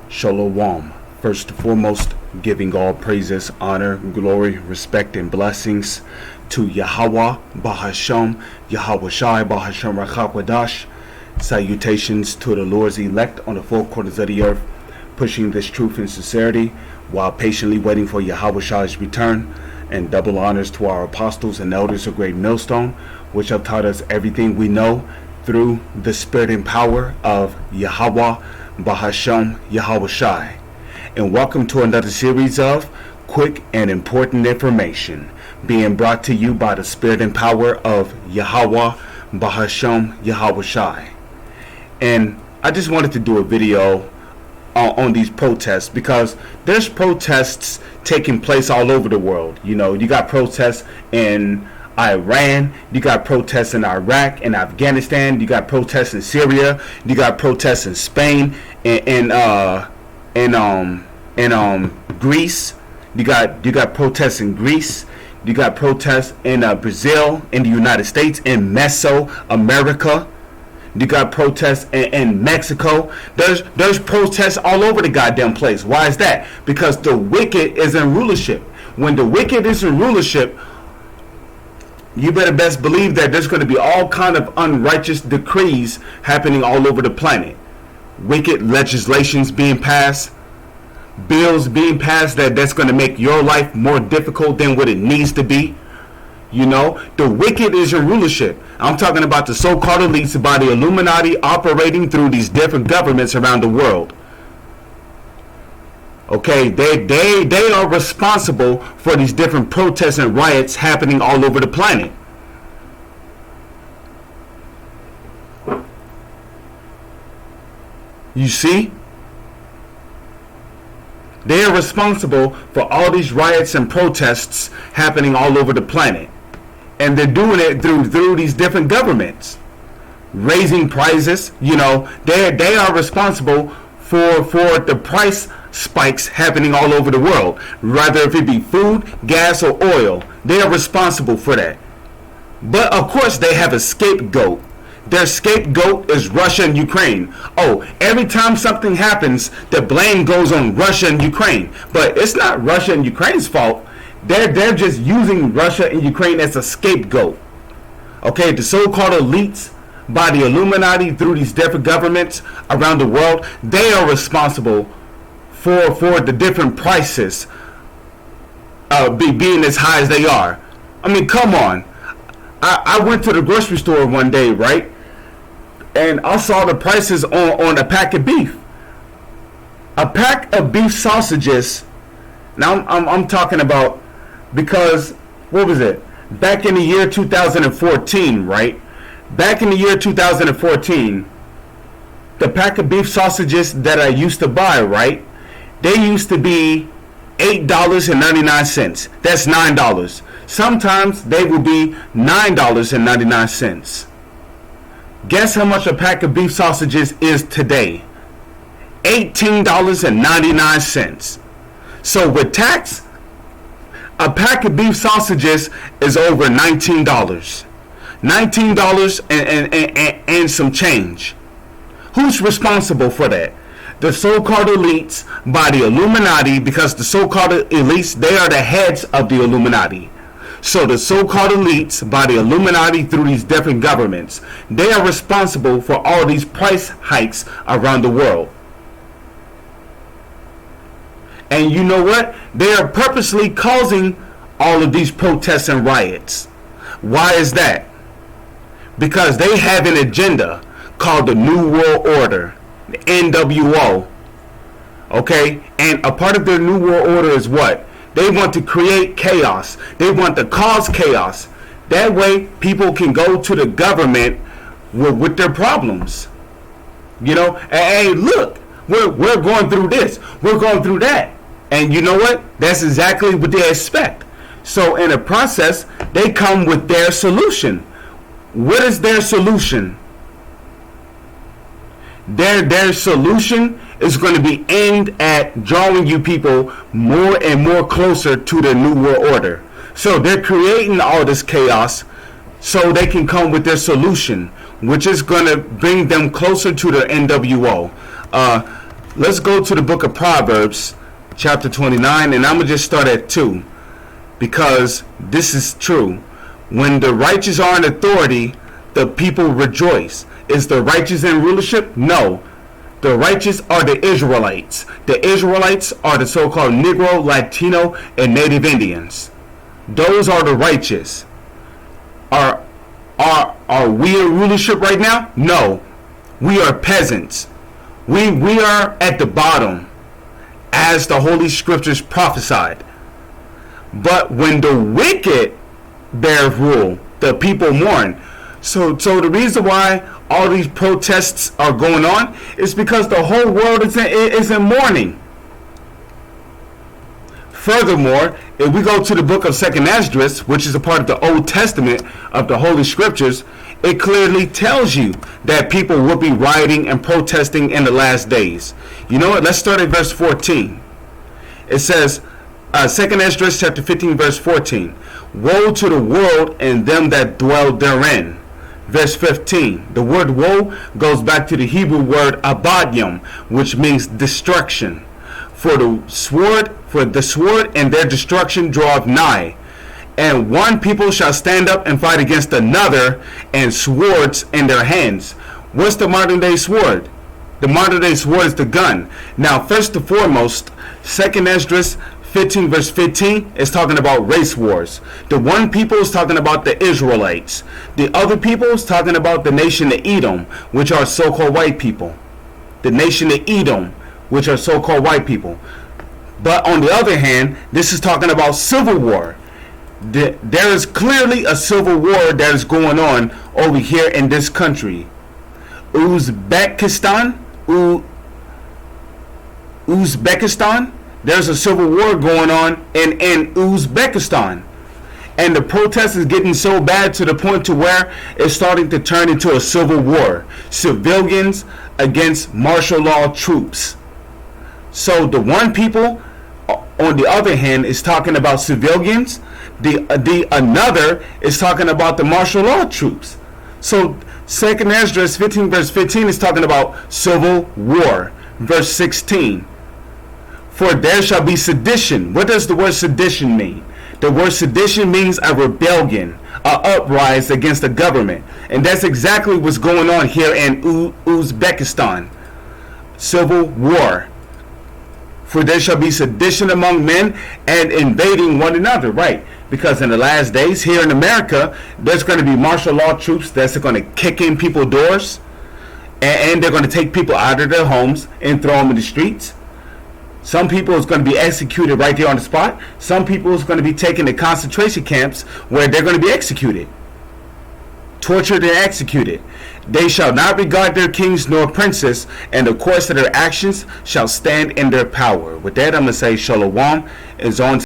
Shalom. First and foremost, giving all praises, honor, glory, respect, and blessings to Yahweh, Bahasham, Yahweh Shai, Bahasham Rachakwadash. Salutations to the Lord's elect on the four corners of the earth, pushing this truth and sincerity while patiently waiting for Yahweh Shai's return. And double honors to our apostles and elders of Great Millstone, which have taught us everything we know through the spirit and power of Yahweh, Bahasham, Yahweh Shai. And welcome to another series of quick and important information being brought to you by the spirit and power of Yahweh, Bahasham, Yahweh Shai. And I just wanted to do a video on these protests because there's protests taking place all over the world. You know, you got protests in Iran, you got protests in Iraq and Afghanistan, you got protests in Syria, you got protests in Spain and Greece, you got protests in Greece, you got protests in Brazil, in the United States, in Mesoamerica. You got protests in Mexico. There's protests all over the goddamn place. Why is that? Because the wicked is in rulership. When the wicked is in rulership, you better best believe that there's going to be all kind of unrighteous decrees happening all over the planet. Wicked legislations being passed, bills being passed that's going to make your life more difficult than what it needs to be. You know, the wicked is in rulership. I'm talking about the so-called elites by the Illuminati operating through these different governments around the world. Okay, they are responsible for these different protests and riots happening all over the planet. You see? They are responsible for all these riots and protests happening all over the planet. And they're doing it through these different governments. Raising prices, you know, they are responsible for the price spikes happening all over the world. Rather if it be food, gas, or oil, they are responsible for that. But of course they have a scapegoat. Their scapegoat is Russia and Ukraine. Oh, every time something happens, the blame goes on Russia and Ukraine. But it's not Russia and Ukraine's fault. They're just using Russia and Ukraine as a scapegoat. Okay, the so-called elites by the Illuminati through these different governments around the world, they are responsible for the different prices being as high as they are. I mean, come on. I went to the grocery store one day, right? And I saw the prices on a pack of beef. A pack of beef sausages. Now I'm talking about, because what was it? Back in the year 2014, right? Back in the year 2014, the pack of beef sausages that I used to buy, right? They used to be $8.99. That's $9. Sometimes they will be $9.99. Guess how much a pack of beef sausages is today? $18.99. So with tax, a pack of beef sausages is over $19. $19 and some change. Who's responsible for that? The so-called elites by the Illuminati, because the so-called elites, they are the heads of the Illuminati. So the so-called elites by the Illuminati through these different governments, they are responsible for all these price hikes around the world. And you know what? They are purposely causing all of these protests and riots. Why is that? Because they have an agenda called the New World Order, the NWO. Okay? And a part of their New World Order is what? They want to create chaos. They want to cause chaos. That way people can go to the government with their problems. You know, hey, look, we're going through this. We're going through that. And you know what? That's exactly what they expect. So in the process, they come with their solution. What is their solution? Their solution is going to be aimed at drawing you people more and more closer to the New World Order. So they're creating all this chaos so they can come with their solution, which is going to bring them closer to the NWO. Let's go to the book of Proverbs, chapter 29, and I'm going to just start at 2, because this is true. When the righteous are in authority, the people rejoice. Is the righteous in rulership? No. The righteous are the Israelites. The Israelites are the so-called Negro, Latino, and Native Indians. Those are the righteous. Are we in rulership right now? No. We are peasants. We are at the bottom, as the Holy Scriptures prophesied. But when the wicked bear rule, the people mourn. So the reason why all these protests are going on is because the whole world is in mourning. Furthermore, if we go to the book of 2nd Esdras, which is a part of the Old Testament of the Holy Scriptures, it clearly tells you that people will be rioting and protesting in the last days. You know what? Let's start at verse 14. It says, 2nd Esdras chapter 15 verse 14. Woe to the world and them that dwell therein. Verse 15. The word woe goes back to the Hebrew word ahchyam, which means destruction. For the sword and their destruction draweth nigh. And one people shall stand up and fight against another, and swords in their hands. What's the modern day sword? The modern day sword is the gun. Now, first and foremost, 2nd Esdras 15 verse 15 is talking about race wars. The one people is talking about the Israelites. The other people is talking about the nation of Edom, which are so-called white people. The nation of Edom, which are so-called white people. But on the other hand, this is talking about civil war. There is clearly a civil war that is going on over here in this country. Uzbekistan, there's a civil war going on in Uzbekistan. And the protest is getting so bad to the point to where it's starting to turn into a civil war. Civilians against martial law troops. So the one people, on the other hand, is talking about civilians. The another is talking about the martial law troops. So 2nd Esdras 15 verse 15 is talking about civil war. Verse 16. For there shall be sedition. What does the word sedition mean? The word sedition means a rebellion, a uprise against the government. And that's exactly what's going on here in Uzbekistan. Civil war. For there shall be sedition among men and invading one another. Right. Because in the last days here in America, there's going to be martial law troops that's going to kick in people's doors. And they're going to take people out of their homes and throw them in the streets. Some people is going to be executed right there on the spot. Some people is going to be taken to concentration camps where they're going to be executed. Tortured and executed. They shall not regard their kings nor princes, and the course of their actions shall stand in their power. With that, I'm going to say Shalom is on.